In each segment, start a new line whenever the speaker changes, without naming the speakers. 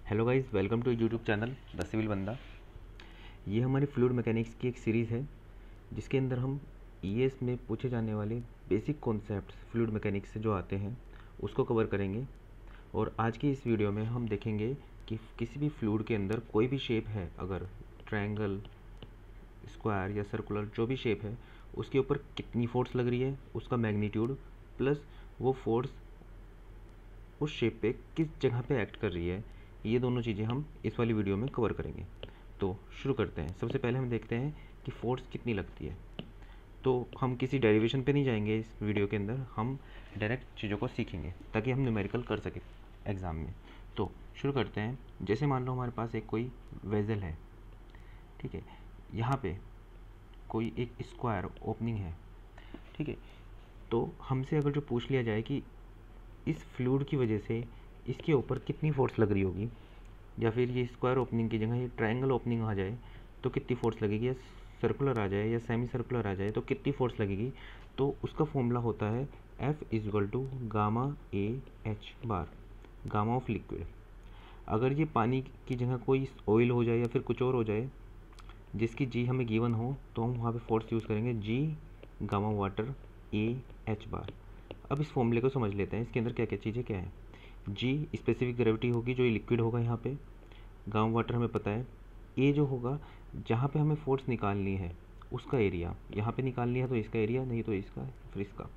Hello guys, welcome to YouTube channel the civil Banda. ये हमारी fluid mechanics की एक सीरीज़ है जिसके अंदर हम ईएस में पूछे जाने वाले बेसिक कॉन्सेप्ट्स फ्लूइड मैकेनिक्स से जो आते हैं उसको कवर करेंगे। और आज की इस वीडियो में हम देखेंगे कि किसी भी फ्लूइड के अंदर कोई भी शेप है, अगर ट्रायंगल, स्क्वायर या सर्कुलर जो भी शेप है, उसके ऊपर कितनी फोर्स लग रही है, उसका मैग्नीट्यूड प्लस वो फोर्स उस शेप पे किस जगह पे एक्ट कर रही है, ये दोनों चीज़ें हम इस वाली वीडियो में कवर करेंगे। तो शुरू करते हैं। सबसे पहले हम देखते हैं कि फोर्स कितनी लगती है। तो हम किसी डेरिवेशन पे नहीं जाएंगे इस वीडियो के अंदर, हम डायरेक्ट चीज़ों को सीखेंगे ताकि हम न्यूमेरिकल कर सकें एग्ज़ाम में। तो शुरू करते हैं। जैसे मान लो हमारे पास एक कोई वेजल है, ठीक है, यहाँ पे कोई एक स्क्वायर ओपनिंग है, ठीक है। तो हमसे अगर जो पूछ लिया जाए कि इस फ्लूइड की वजह से इसके ऊपर कितनी फोर्स लग रही होगी, या फिर ये स्क्वायर ओपनिंग की जगह ये ट्रायंगल ओपनिंग आ जाए तो कितनी फोर्स लगेगी, या सर्कुलर आ जाए या सेमी सर्कुलर आ जाए तो कितनी फोर्स लगेगी, तो उसका फॉर्मूला होता है F is equal to gamma A h bar, gamma of liquid. अगर ये पानी की जगह कोई ऑयल हो जाए या फिर कुछ और हो जाए जिसकी जी हमें गिवन हो, तो हम वहाँ पे फोर्स यूज़ करेंगे g gamma water a h bar. अब इस फॉर्मूले को समझ लेते हैं, इसके अंदर क्या क्या चीज़ें क्या है। जी स्पेसिफिक ग्रेविटी होगी जो ये लिक्विड होगा यहाँ पे, गामा वाटर हमें पता है। ए जो होगा जहाँ पे हमें फोर्स निकालनी है उसका एरिया, यहाँ पे निकालनी है तो इसका एरिया, नहीं तो इसका, फिर इसका।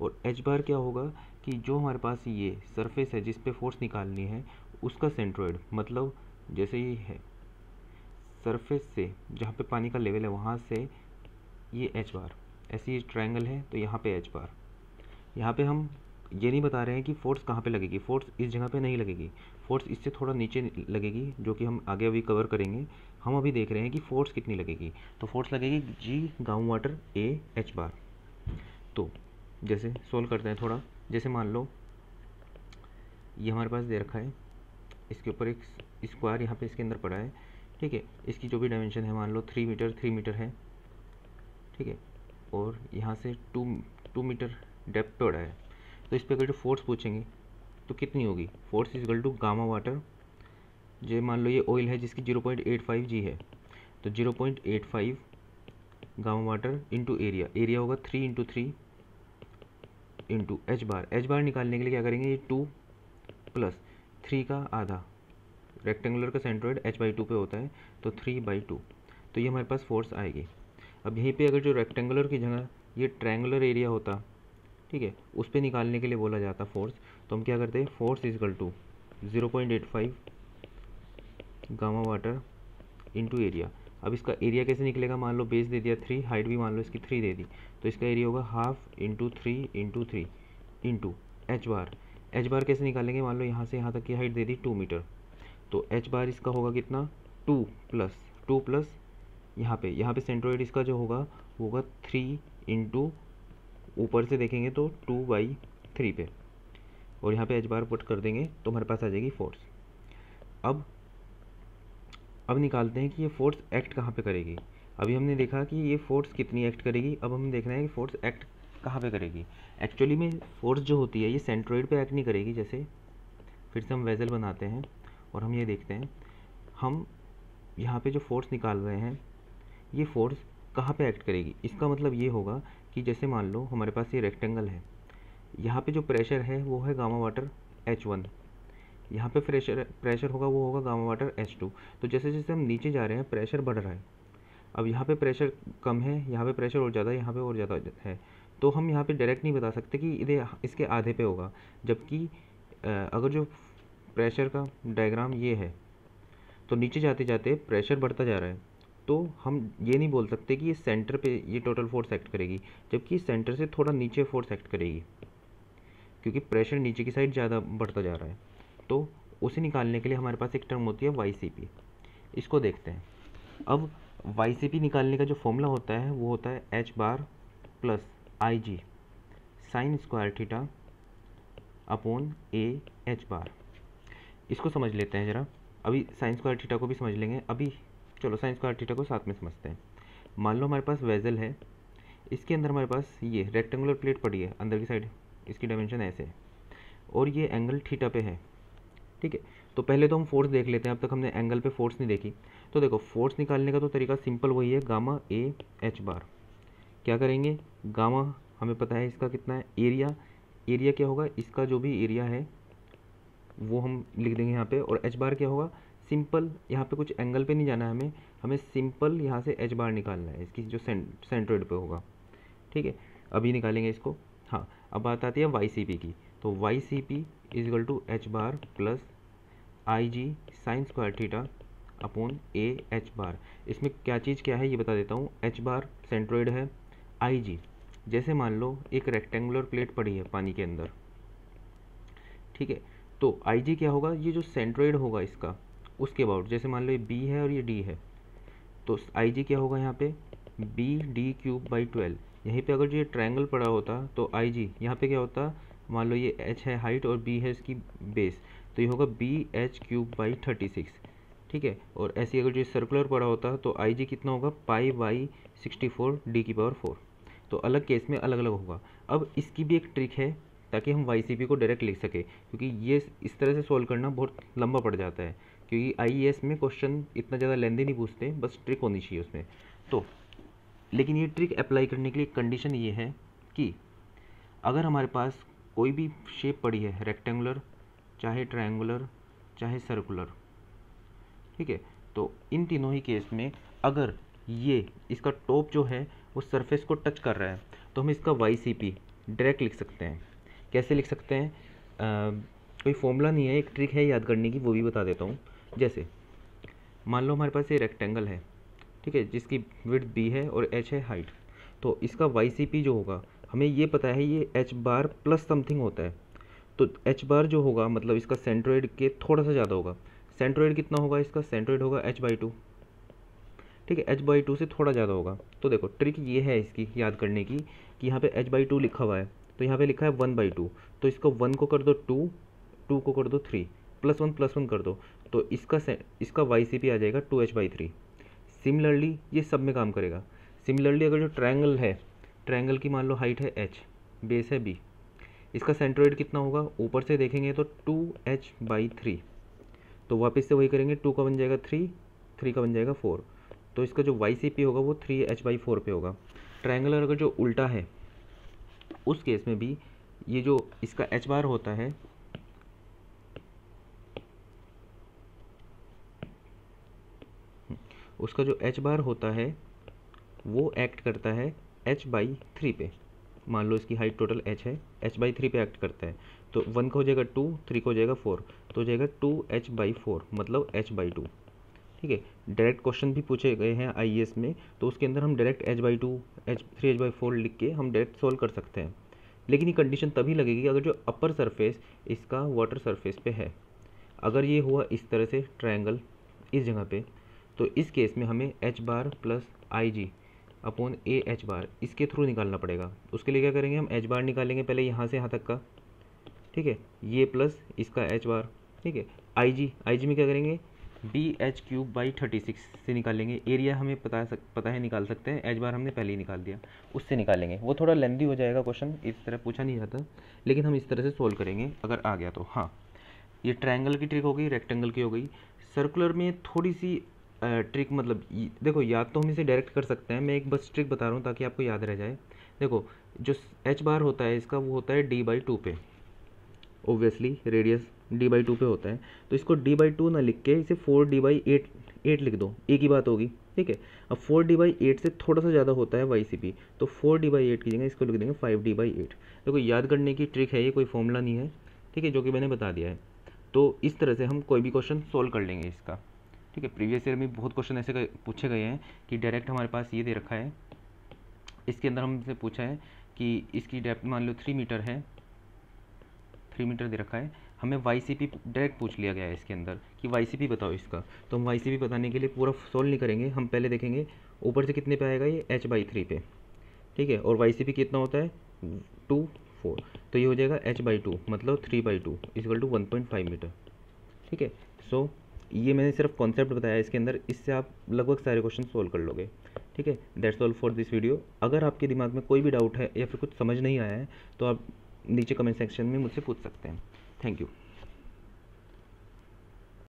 और एच बार क्या होगा कि जो हमारे पास ये सरफेस है जिस पे फोर्स निकालनी है उसका सेंट्रोइड, मतलब जैसे ये है सरफेस से जहाँ पे पानी का लेवल है वहाँ से ये एच बार, ऐसी ये ट्रायंगल है तो यहाँ पे एच बार। यहाँ पे हम ये नहीं बता रहे हैं कि फोर्स कहाँ पे लगेगी, फोर्स इस जगह पे नहीं लगेगी, फोर्स इससे थोड़ा नीचे लगेगी जो कि हम आगे अभी कवर करेंगे। हम अभी देख रहे हैं कि फोर्स कितनी लगेगी, तो फोर्स लगेगी g gamma water a h bar. तो जैसे सोल्व करते हैं थोड़ा। जैसे मान लो ये हमारे पास दे रखा है, इसके ऊपर एक स्क्वायर यहाँ पे इसके अंदर पड़ा है, ठीक है। इसकी जो भी डायमेंशन है मान लो 3 मीटर है, ठीक है। और यहाँ से 2 मीटर डेप्थ पड़ा है। तो इस पर अगर जो फोर्स पूछेंगे तो कितनी होगी, force is equal to gamma water, जो मान लो ये ऑयल है जिसकी 0.85 जी है, तो 0.85 gamma water into area, area होगा 3 into 3 into h bar. H बार निकालने के लिए क्या करेंगे, ये 2 प्लस 3 का आधा, रेक्टेंगुलर का सेंट्रोइड h/2 पे होता है तो 3/2, तो ये हमारे पास फोर्स आएगी। अब यहीं पे अगर जो रेक्टेंगुलर की जगह ये ट्रायंगुलर एरिया होता, ठीक है, उस पर निकालने के लिए बोला जाता फोर्स, तो हम क्या करते हैं, force is equal to 0.85 gamma water into area. अब इसका एरिया कैसे निकलेगा, मान लो बेस दे दिया 3, हाइट भी मान लो इसकी 3 दे दी, तो इसका एरिया होगा half into 3 into 3 into h bar. H bar कैसे निकालेंगे, मान लो यहाँ से यहाँ तक की हाइट दे दी 2 मीटर, तो एच बार इसका होगा कितना, 2 प्लस यहाँ पे सेंट्रोइड इसका जो होगा वो होगा 3 इंटू, ऊपर से देखेंगे तो 2/3 पे, और यहाँ पे एच बार पुट कर देंगे तो हमारे पास आ जाएगी फोर्स। अब निकालते हैं कि ये फोर्स एक्ट कहाँ पे करेगी। अभी हमने देखा कि ये फोर्स कितनी एक्ट करेगी, अब हमें देखना है कि फोर्स एक्ट कहाँ पे करेगी। एक्चुअली में फोर्स जो होती है ये सेंट्रोइड पे एक्ट नहीं करेगी। जैसे फिर से हम वेजल बनाते हैं और हम ये देखते हैं, हम यहाँ पे जो फोर्स निकाल रहे हैं ये फोर्स कहाँ पे एक्ट करेगी। इसका मतलब ये होगा कि जैसे मान लो हमारे पास ये रेक्टेंगल है, यहाँ पे जो प्रेशर है वो है गामा वाटर H1, यहाँ पे प्रेशर होगा वो होगा गामा वाटर H2। तो जैसे जैसे हम नीचे जा रहे हैं प्रेशर बढ़ रहा है। अब यहाँ पे प्रेशर कम है, यहाँ पे प्रेशर और ज़्यादा है, यहाँ पे और ज़्यादा है, तो हम यहाँ पे डायरेक्ट नहीं बता सकते कि इधर इसके आधे पे होगा। जबकि अगर जो प्रेशर का डायग्राम ये है तो नीचे जाते जाते प्रेशर बढ़ता जा रहा है, तो हम ये नहीं बोल सकते कि ये सेंटर पे ये टोटल फोर्स एक्ट करेगी, जबकि सेंटर से थोड़ा नीचे फोर्स एक्ट करेगी, क्योंकि प्रेशर नीचे की साइड ज़्यादा बढ़ता जा रहा है। तो उसे निकालने के लिए हमारे पास एक टर्म होती है YCP। इसको देखते हैं। अब YCP निकालने का जो फॉर्मूला होता है वो होता है H bar plus IG sine square theta upon a h bar. इसको समझ लेते हैं ज़रा। अभी साइन स्क्वायर थीटा को भी समझ लेंगे। अभी चलो साइन स्क्वायर थीटा को साथ में समझते हैं। मान लो हमारे पास वेजल है, इसके अंदर हमारे पास ये रेक्टेंगुलर प्लेट पड़ी है अंदर की साइड, इसकी डायमेंशन ऐसे है, और ये एंगल थीटा पे है, ठीक है, तो पहले तो हम फोर्स देख लेते हैं, अब तक हमने एंगल पे फोर्स नहीं देखी। तो देखो फोर्स निकालने का तो तरीका सिंपल वही है, गामा ए एच बार। क्या करेंगे, गामा हमें पता है इसका कितना है, एरिया, एरिया क्या होगा, इसका जो भी एरिया है वो हम लिख देंगे यहाँ पे, और एच बार क्या होगा, सिंपल, यहाँ पे कुछ एंगल पे नहीं जाना है हमें, हमें सिंपल यहाँ से एच बार निकालना है, इसकी जो सेंट्रोइड पे होगा। ठीक है, अभी निकालेंगे इसको। हाँ, अब बात आती है वाई सी पी की, तो y C P is equal to h bar plus I g sine square theta upon a h bar. इसमें क्या चीज़ क्या है ये बता देता हूँ। एच बार सेंट्रोइड है, आई जी जैसे मान लो एक रेक्टेंगुलर प्लेट पड़ी है पानी के अंदर, ठीक है, तो आई जी क्या होगा, ये जो सेंट्रोइड होगा इसका उसके अबाउट, जैसे मान लो ये बी है और ये डी है, तो आई जी क्या होगा यहाँ पे बी डी क्यूब बाई 12। यहीं पे अगर जो ये ट्रायंगल पड़ा होता तो आई जी यहाँ पे क्या होता, मान लो ये एच है हाइट और बी है इसकी बेस, तो ये होगा बी एच क्यूब बाई 36। ठीक है, और ऐसे अगर जो सर्कुलर पड़ा होता तो आई जी कितना होगा, पाई बाई 64 डी की पावर 4। तो अलग केस में अलग अलग होगा। अब इसकी भी एक ट्रिक है ताकि हम वाई सी पी को डायरेक्ट लिख सके, क्योंकि ये इस तरह से सॉल्व करना बहुत लंबा पड़ जाता है, क्योंकि आईएएस में क्वेश्चन इतना ज़्यादा लेंदी नहीं पूछते, बस ट्रिक होनी चाहिए उसमें। तो लेकिन ये ट्रिक अप्लाई करने के लिए कंडीशन ये है कि अगर हमारे पास कोई भी शेप पड़ी है, रेक्टेंगुलर चाहे ट्रायंगुलर चाहे सर्कुलर, ठीक है, तो इन तीनों ही केस में अगर ये इसका टॉप जो है वो सरफेस को टच कर रहा है तो हम इसका वाई सी पी डायरेक्ट लिख सकते हैं। कैसे लिख सकते हैं, कोई फॉर्मूला नहीं है, एक ट्रिक है याद करने की, वो भी बता देता हूँ। जैसे मान लो हमारे पास ये रेक्टेंगल है, ठीक है, जिसकी विड्थ बी है और एच है हाइट, तो इसका वाई सी पी जो होगा हमें ये पता है ये एच बार प्लस समथिंग होता है, तो एच बार जो होगा मतलब इसका सेंट्रोइड के थोड़ा सा ज़्यादा होगा। सेंट्रोइड कितना होगा इसका, सेंट्रोइड होगा एच बाई 2, ठीक है, एच बाई 2 से थोड़ा ज़्यादा होगा। तो देखो ट्रिक ये है इसकी याद करने की कि यहाँ पे एच बाई 2 लिखा हुआ है, तो यहाँ पे लिखा है 1/2, तो इसको 1 को कर दो 2, 2 को कर दो 3, प्लस वन कर दो, तो इसका वाई सी पी आ जाएगा 2h/3। सिमिलरली ये सब में काम करेगा। सिमिलरली अगर जो ट्रायंगल है, ट्रायंगल की मान लो हाइट है h, बेस है b, इसका सेंट्रोइड कितना होगा, ऊपर से देखेंगे तो 2h/3, तो वापस से वही करेंगे, 2 का बन जाएगा 3, 3 का बन जाएगा 4, तो इसका जो वाई सी पी होगा वो 3h/4 पे होगा। ट्रायंगुलर अगर जो उल्टा है उस केस में भी ये जो इसका एच बार होता है, उसका जो एच बार होता है वो एक्ट करता है h/3 पे। मान लो इसकी हाइट टोटल h है, h/3 पे एक्ट करता है, तो 1 का हो जाएगा 2, 3 का हो जाएगा 4, तो हो जाएगा 2h/4 मतलब h/2। ठीक है, डायरेक्ट क्वेश्चन भी पूछे गए हैं आईएएस में, तो उसके अंदर हम डायरेक्ट h/2 3h/4 लिख के हम डायरेक्ट सोल्व कर सकते हैं। लेकिन ये कंडीशन तभी लगेगी अगर जो अपर सरफेस इसका वाटर सरफेस पे है। अगर ये हुआ इस तरह से ट्रायंगल इस जगह पे, तो इस केस में हमें h bar plus I g upon a h bar इसके थ्रू निकालना पड़ेगा। उसके लिए क्या करेंगे, हम एच बार निकालेंगे पहले यहाँ से यहाँ तक का, ठीक है, ये प्लस इसका एच बार, ठीक है, आई जी में क्या करेंगे, बी एच क्यूब बाई 36 से निकालेंगे। एरिया हमें पता है निकाल सकते हैं, एच बार हमने पहले ही निकाल दिया, उससे निकालेंगे। वो थोड़ा लेंदी हो जाएगा क्वेश्चन, इस तरह पूछा नहीं जाता, लेकिन हम इस तरह से सोल्व करेंगे अगर आ गया तो। हाँ, ये ट्रायंगल की ट्रिक हो गई, रेक्टेंगल की हो गई। सर्कुलर में थोड़ी सी ट्रिक, मतलब देखो याद तो हम इसे डायरेक्ट कर सकते हैं, मैं एक बस ट्रिक बता रहा हूँ ताकि आपको याद रह जाए। देखो जो एच बार होता है इसका वो होता है d/2 पे, ओब्वियसली रेडियस d/2 पे होता है, तो इसको d/2 ना लिख के इसे 4d/8 लिख दो, एक ही बात होगी। ठीक है, अब 4d/8 से थोड़ा सा ज़्यादा होता है वाई सी पी, तो 4d/8 की जगह इसको लिख देंगे 5d/8। देखो याद करने की ट्रिक है ये, कोई फॉर्मूला नहीं है, ठीक है, जो कि मैंने बता दिया है। तो इस तरह से हम कोई भी क्वेश्चन सोल्व कर लेंगे इसका। ठीक है, प्रीवियस ईयर में बहुत क्वेश्चन ऐसे पूछे गए हैं कि डायरेक्ट हमारे पास ये दे रखा है, इसके अंदर हमसे पूछा है कि इसकी डेप्थ मान लो 3 मीटर है, 3 मीटर दे रखा है, हमें वाई सी पी डायरेक्ट पूछ लिया गया है इसके अंदर कि वाई सी पी बताओ इसका। तो हम वाई सी पी बताने के लिए पूरा सोल्व नहीं करेंगे, हम पहले देखेंगे ऊपर से कितने पे आएगा, ये h/3 पे, ठीक है, और वाई सी पी कितना होता है 2, 4, तो ये हो जाएगा h/2 मतलब 3/2 इक्वल टू 1.5 मीटर। ठीक है, सो ये मैंने सिर्फ कॉन्सेप्ट बताया इसके अंदर, इससे आप लगभग सारे क्वेश्चन सोल्व कर लोगे। ठीक है, that's all for this video. अगर आपके दिमाग में कोई भी डाउट है या फिर कुछ समझ नहीं आया है तो आप नीचे कमेंट सेक्शन में मुझसे पूछ सकते हैं। Thank you.